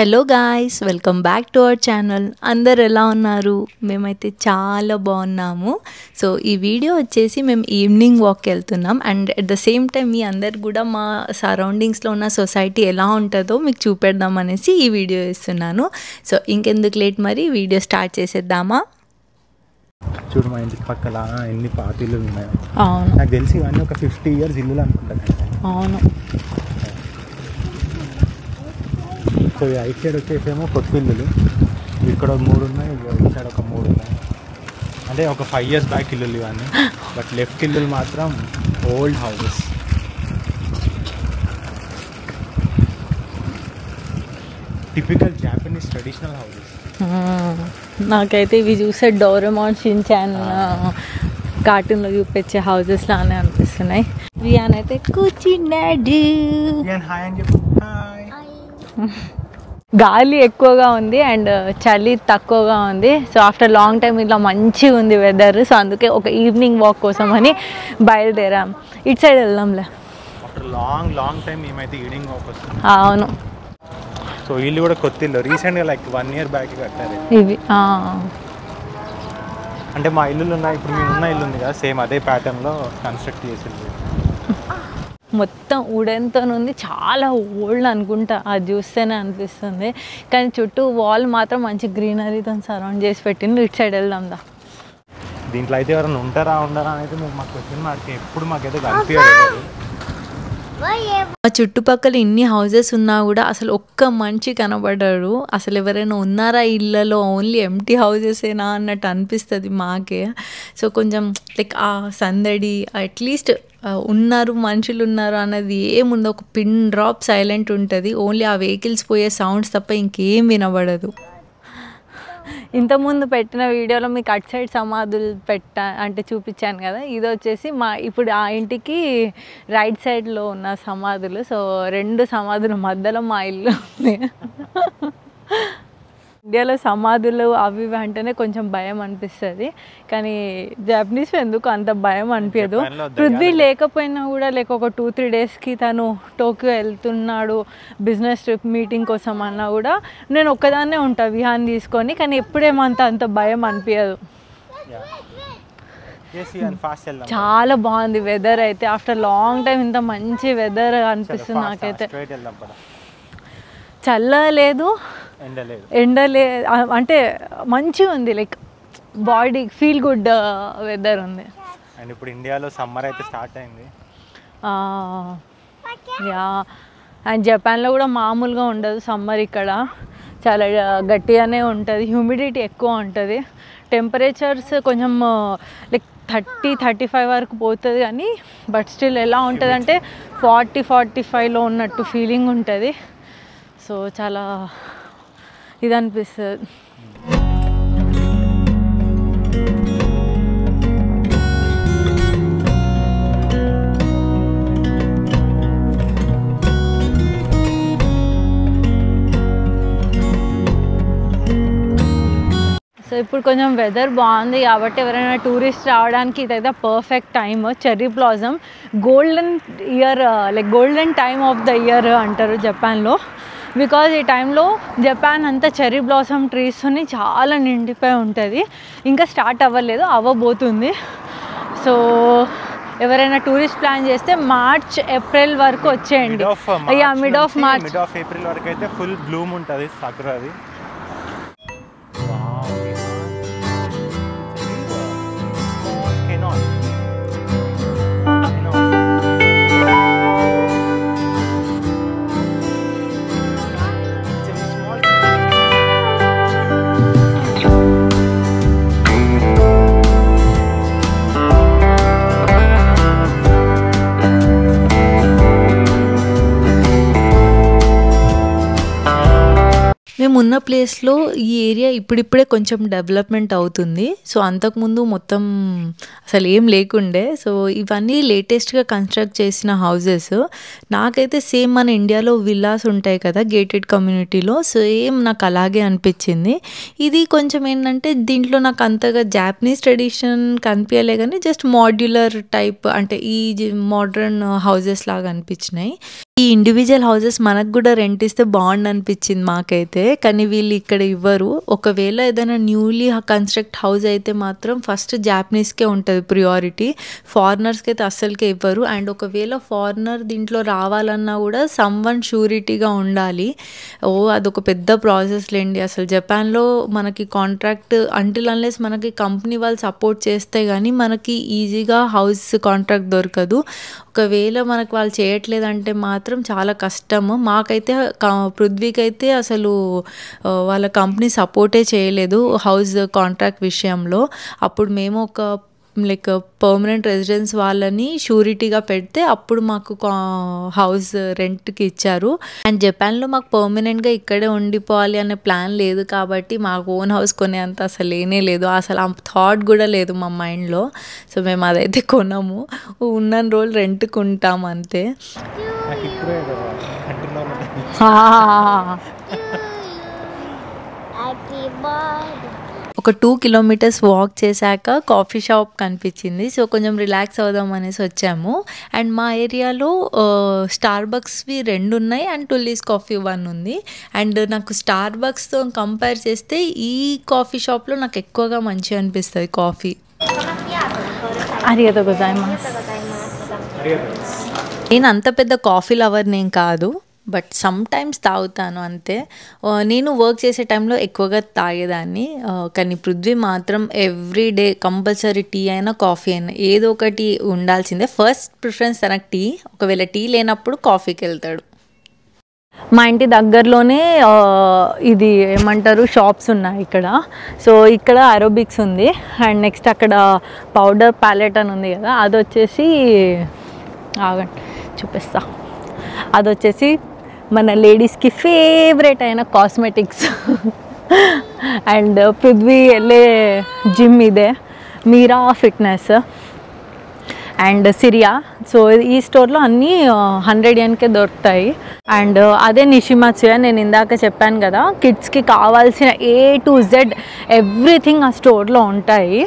Hello guys, welcome back to our channel. అందరు ఎలా ఉన్నారు? మేమైతే చాలా బాగున్నాము. సో ఈ వీడియో వచ్చేసి మేము ఈవినింగ్ వాక్కి వెళ్తున్నాం and at the same time మీ అందరు కూడా మా సరౌండింగ్స్లో ఉన్న సొసైటీ ఎలా ఉంటుందో మీకు చూపెడదాం అనేసి ఈ వీడియో ఇస్తున్నాను. సో ఇంకెందుకు లేట్, మరి వీడియో స్టార్ట్ చేసేద్దామా? చూడు, మా ఇంటి పక్కల ఎన్ని పాత ఇల్లు ఉన్నాయో. అవును, నాకు తెలిసి ఇవన్నీ ఒక 50 years ఇల్లు అనుకుంటాను. అవును. సో ఈ రైట్ సైడ్ వచ్చేసేమో కొత్త ఇల్లులు, ఇక్కడ 3 ఉన్నాయి, ఈ సైడ్ ఒక 3 ఉన్నాయి. అంటే ఒక 5 years బ్యాక్ ఇల్లులు ఇవన్నీ. బట్ లెఫ్ట్ ఇల్లులు మాత్రం old houses. Typical Japanese traditional houses. నాకైతే ఇవి చూసే డోరేమాన్, షిన్చాన్ కార్టూన్లో చూపించే హౌసెస్ లానే అనిపిస్తున్నాయి. రియాన్ అయితే కూర్చున్నాడు. హాయ్ అని చెప్పు. హాయ్. గాలి ఎక్కువగా ఉంది అండ్ చలి తక్కువగా ఉంది. సో ఆఫ్టర్ లాంగ్ టైం ఇలా మంచిగా ఉంది వెదర్. సో అందుకే ఒక ఈవినింగ్ వాక్ కోసం అని బయలుదేరాం. ఇటు సైడ్ వెళ్దాంలే. ఆఫ్టర్ లాంగ్ టైం మేమైతే ఈవినింగ్ వాక్ వస్తాం. అవును. సో ఇల్లు కూడా కొత్త ఇల్లు, రీసెంట్గా లైక్ 1 year బ్యాక్ కట్టారు ఇవి. అంటే మా ఇల్లులు ఉన్నాయి, ఇప్పుడు మేము ఉన్న ఇల్లు ఉంది కదా, సేమ్ అదే ప్యాటర్న్లో కన్స్ట్రక్ట్ చేసింది. మొత్తం వుడెన్తో ఉంది, చాలా ఓల్డ్ అనుకుంటా, అది చూస్తేనే అనిపిస్తుంది. కానీ చుట్టూ వాల్ మాత్రం మంచి గ్రీనరీతో సరౌండ్ చేసి పెట్టింది. ఇటు సైడ్ వెళ్దాందా. దీంట్లో అయితే ఎవరైనా ఉండరా అని అయితే మాకు క్వశ్చన్ మార్క్ ఎప్పుడు మాకైతే కనిపించలేదు. ఆ చుట్టుపక్కల ఇన్ని హౌసెస్ ఉన్నా కూడా అసలు ఒక్క మనిషి కనబడ్డాడు. అసలు ఎవరైనా ఉన్నారా ఇళ్ళలో, ఓన్లీ ఎంటీ హౌసెసేనా అన్నట్టు అనిపిస్తుంది మాకే. సో కొంచెం లైక్ ఆ సందడి, అట్లీస్ట్ ఉన్నారు, మనుషులు ఉన్నారు అన్నది ఏముందో, ఒక పిన్ డ్రాప్ సైలెంట్ ఉంటుంది. ఓన్లీ ఆ వెహికల్స్ పోయే సౌండ్స్ తప్ప ఇంకేం వినబడదు. ఇంతకుముందు పెట్టిన వీడియోలో మీకు అటు సైడ్ సమాధులు అంటే చూపించాను కదా. ఇది వచ్చేసి ఇప్పుడు ఆ ఇంటికి రైట్ సైడ్లో ఉన్న సమాధులు. సో 2 సమాధుల మధ్యలో మా ఇల్లు ఉంది. ఇండియాలో సమాధులు అవి అంటేనే కొంచెం భయం అనిపిస్తుంది, కానీ జపనీస్ ఎందుకు అంత భయం అనిపించదు. పృథ్వీ లేకపోయినా కూడా ఒక 2-3 daysకి తను టోక్యో వెళ్తున్నాడు బిజినెస్ ట్రిప్ మీటింగ్ కోసం అన్నా కూడా నేను ఒక్కదాన్నే ఉంటా విహాన్ తీసుకొని, కానీ ఎప్పుడేమంత భయం అనిపించదు. చాలా బాగుంది వెదర్ అయితే. ఆఫ్టర్ లాంగ్ టైం ఇంత మంచి వెదర్ అనిపిస్తుంది నాకైతే. చల్లలేదు, ఎండలే, అంటే మంచిగా ఉంది, like body feel good weather ఉంది. అండ్ ఇప్పుడు ఇండియాలో సమ్మర్ అయితే స్టార్ట్ అయింది. యా, అండ్ జపాన్లో కూడా మామూలుగా ఉండదు సమ్మర్. ఇక్కడ చాలా గట్టిగానే ఉంటుంది, హ్యూమిడిటీ ఎక్కువ ఉంటుంది. టెంపరేచర్స్ కొంచెం లైక్ 30-35 వరకు పోతుంది, కానీ బట్ స్టిల్ ఎలా ఉంటుంది అంటే 40-45లో ఉన్నట్టు ఫీలింగ్ ఉంటుంది. సో చాలా ఇది అనిపిస్తుంది. సో ఇప్పుడు కొంచెం వెదర్ బాగుంది కాబట్టి ఎవరైనా టూరిస్ట్ రావడానికి ఇదైతే perfect time. Cherry blossom golden year, like golden time of the year అంటారు జపాన్లో. బికాజ్ ఈ టైంలో జపాన్ అంతా చెర్రీ బ్లాసమ్ ట్రీస్తోని చాలా నిండిపోయి ఉంటుంది. ఇంకా స్టార్ట్ అవ్వబోతుంది. సో ఎవరైనా టూరిస్ట్ ప్లాన్ చేస్తే మార్చ్-ఏప్రిల్ వరకు వచ్చేయండి. మిడ్ ఆఫ్ ఏప్రిల్ వరకు అయితే ఫుల్ బ్లూమ్ ఉంటుంది సాకురాది. మేమున్న ప్లేస్లో ఈ ఏరియా ఇప్పుడిప్పుడే కొంచెం డెవలప్మెంట్ అవుతుంది. సో అంతకుముందు మొత్తం అసలు ఏం లేకుండే. సో ఇవన్నీ లేటెస్ట్గా కన్స్ట్రక్ట్ చేసిన హౌజెస్. నాకైతే సేమ్ మన ఇండియాలో విల్లాస్ ఉంటాయి కదా గేటెడ్ కమ్యూనిటీలో, సేమ్ నాకు అలాగే అనిపించింది. ఇది కొంచెం ఏంటంటే దీంట్లో నాకు అంతగా జాపనీస్ ట్రెడిషన్ కనిపించలే, కానీ జస్ట్ మాడ్యులర్ టైప్, అంటే ఈ మోడ్రన్ హౌజెస్ లాగా అనిపించినాయి. ఈ ఇండివిజువల్ హౌసెస్ మనకు కూడా రెంట్ ఇస్తే బాగుండు అనిపించింది మాకైతే. కానీ వీళ్ళు ఇక్కడ ఇవ్వరు. ఒకవేళ ఏదైనా న్యూలీ కన్స్ట్రక్ట్ హౌస్ అయితే మాత్రం ఫస్ట్ జాపనీస్కే ఉంటుంది ప్రియారిటీ, ఫారినర్స్కి అయితే అస్సలకే ఇవ్వరు. అండ్ ఒకవేళ ఫారినర్ దీంట్లో రావాలన్నా కూడా సమ్వన్ షూరిటీగా ఉండాలి. అదొక పెద్ద ప్రాసెస్ లేండి. అసలు జపాన్లో మనకి కాంట్రాక్ట్ అంటిల్ అన్లెస్ మనకి కంపెనీ వాళ్ళు సపోర్ట్ చేస్తే కానీ మనకి ఈజీగా హౌస్ కాంట్రాక్ట్ దొరకదు. ఒకవేళ మనకు వాళ్ళు చేయట్లేదంటే మాత్రం చాలా కష్టము. మాకైతే పృథ్వీకి అయితే అసలు వాళ్ళ కంపెనీ సపోర్టే చేయలేదు హౌస్ కాంట్రాక్ట్ విషయంలో. అప్పుడు మేము ఒక లైక్ పర్మనెంట్ రెసిడెన్స్ వాళ్ళని షూరిటీగా పెడితే అప్పుడు మాకు హౌస్ రెంట్కి ఇచ్చారు. అండ్ జపాన్లో మాకు పర్మనెంట్గా ఇక్కడే ఉండిపోవాలి అనే ప్లాన్ లేదు కాబట్టి మాకు ఓన్ హౌస్ కొనేంత అసలు లేనే లేదు. అసలు ఆ థాట్ కూడా లేదు మా మైండ్లో. సో మేము అదైతే కొనము, ఉన్న రోజులు రెంట్కి ఉంటాము అంతే. ఒక 2 kilometers వాక్ చేశాక కాఫీ షాప్ కనిపించింది. సో కొంచెం రిలాక్స్ అవుదాం అనేసి వచ్చాము. అండ్ మా ఏరియాలో స్టార్ బక్స్వి 2 ఉన్నాయి అండ్ టుల్లీస్ కాఫీ 1 ఉంది. అండ్ నాకు స్టార్ బక్స్తో కంపేర్ చేస్తే ఈ కాఫీ షాప్లో నాకు ఎక్కువగా మంచిగా అనిపిస్తుంది కాఫీ. అరిగతో గోజాయిమాస్. నేను అంత పెద్ద కాఫీ లవర్ నేను కాదు, బట్ సమ్ టైమ్స్ తాగుతాను అంతే. నేను వర్క్ చేసే టైంలో ఎక్కువగా తాగేదాన్ని. కానీ పృథ్వీ మాత్రం ఎవ్రీ డే కంపల్సరీ టీ అయినా కాఫీ అయినా ఏదో ఒకటి ఉండాల్సిందే. ఫస్ట్ ప్రిఫరెన్స్ తనకు టీ. ఒకవేళ టీ లేనప్పుడు కాఫీకి వెళ్తాడు. మా ఇంటి దగ్గరలోనే ఇది ఏమంటారు షాప్స్ ఉన్నాయి ఇక్కడ. సో ఇక్కడ అరోబిక్స్ ఉంది అండ్ నెక్స్ట్ అక్కడ పౌడర్ ప్యాలెట్ అని ఉంది కదా, అది వచ్చేసి ఆగండి చూపిస్తా. అది వచ్చేసి మన లేడీస్కి ఫేవరెట్ అయిన కాస్మెటిక్స్. అండ్ పృథ్వీ వెళ్ళే జిమ్ ఇదే, మీరా ఫిట్నెస్ అండ్ సిరియా. సో ఈ స్టోర్లో అన్నీ 100 yenకే దొరుకుతాయి. అండ్ అదే నిషిమాత్సుయా, నేను ఇందాక చెప్పాను కదా కిడ్స్కి కావాల్సిన A to Z ఎవ్రీథింగ్ ఆ స్టోర్లో ఉంటాయి.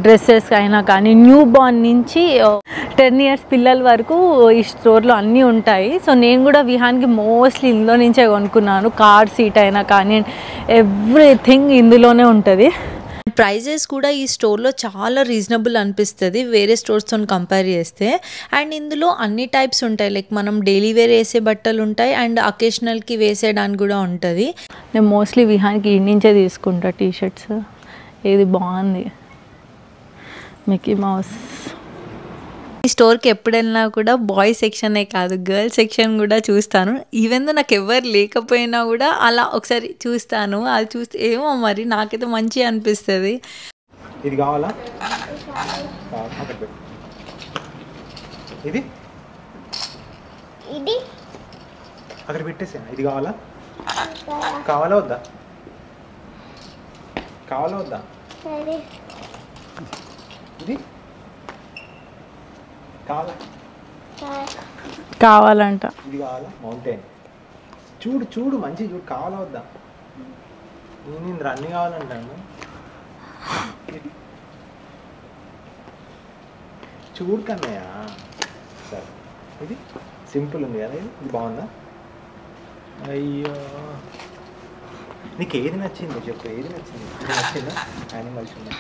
డ్రెస్సెస్ అయినా కానీ న్యూ బార్న్ నుంచి 10 years పిల్లల వరకు ఈ స్టోర్లో అన్నీ ఉంటాయి. సో నేను కూడా విహాన్కి మోస్ట్లీ ఇందులో నుంచే కొనుక్కున్నాను. కార్ సీట్ అయినా కానీ ఎవ్రీథింగ్ ఇందులోనే ఉంటుంది. ప్రైజెస్ కూడా ఈ స్టోర్లో చాలా రీజనబుల్ అనిపిస్తుంది వేరే స్టోర్స్తో కంపేర్ చేస్తే. అండ్ ఇందులో అన్ని టైప్స్ ఉంటాయి, లైక్ మనం డైలీ వేర్ వేసే బట్టలు ఉంటాయి అండ్ అకేషనల్కి వేసేయడానికి కూడా ఉంటుంది. నేను మోస్ట్లీ విహాన్కి ఈ నుంచే తీసుకుంటా టీషర్ట్స్. ఇది బాగుంది, మిక్కీ మౌస్. ఈ స్టోర్కి ఎప్పుడు వెళ్ళినా కూడా బాయ్స్ సెక్షనే కాదు గర్ల్స్ సెక్షన్ కూడా చూస్తాను. ఈవెన్ దో నాకు ఎవరు లేకపోయినా కూడా అలా ఒకసారి చూస్తాను. అది చూస్తే ఏమో మరి నాకైతే మంచిగా అనిపిస్తుంది. ఇది కావాలా? ఇది ఇది అక్కడ పెట్టేసా. ఇది కావాలా? కావాలా వద్దా? కావాలా వద్దా? ఇది కావాలంట. ఇది కావాలా? మౌంటైన్ చూడు చూడు మంచి చూడు. కావాలా వద్దా? నేను అన్నీ కావాలంటాను. చూడు కన్నయ్య. సరే ఇది సింపుల్ ఉంది కదా, ఇది బాగుందా? అయ్యో నీకు ఏది నచ్చిందో చెప్పు. ఏది నచ్చింది? నచ్చిందా? యానిమల్స్ ఉన్నాయి.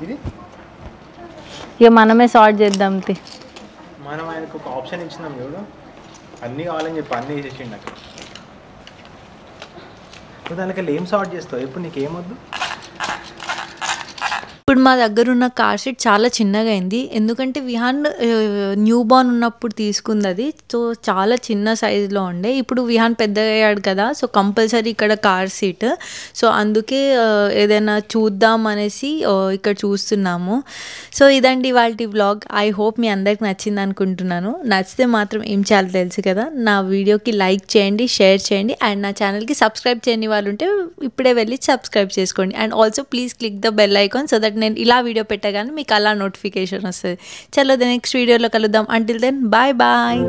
ఇది ఇక మనమే సార్ట్ చేద్దాం. మనం ఆయనకు ఒక ఆప్షన్ ఇచ్చినాం చూడు, అన్నీ కావాలని చెప్పి అన్నీ వేసేసిండు నాకు. నువ్వు దానికి ఏం సార్ట్ చేస్తావు? ఎప్పుడు నీకు ఏమొద్దు? ఇప్పుడు మా దగ్గర ఉన్న కార్ సీట్ చాలా చిన్నగా అయింది, ఎందుకంటే విహాన్ న్యూ బార్న్ ఉన్నప్పుడు తీసుకుంది అది. సో చాలా చిన్న సైజులో ఉండే. ఇప్పుడు విహాన్ పెద్దగా అయ్యాడు కదా, సో కంపల్సరీ ఇక్కడ కార్ సీట్. సో అందుకే ఏదైనా చూద్దాం అనేసి ఇక్కడ చూస్తున్నాము. సో ఇదండి ఇవాల్టి వ్లాగ్. ఐ హోప్ మీ అందరికి నచ్చింది అనుకుంటున్నాను. నచ్చితే మాత్రం ఏం చేయాలో తెలుసు కదా, నా వీడియోకి లైక్ చేయండి, షేర్ చేయండి అండ్ నా ఛానల్కి సబ్స్క్రైబ్ చేయని వాళ్ళు ఉంటే ఇప్పుడే వెళ్ళి సబ్స్క్రైబ్ చేసుకోండి. And also please click the bell icon so that నేను ఇలా వీడియో పెట్టగానే మీకు అలా నోటిఫికేషన్ వస్తుంది. చలో నెక్స్ట్ వీడియోలో కలుద్దాం. Until then bye bye.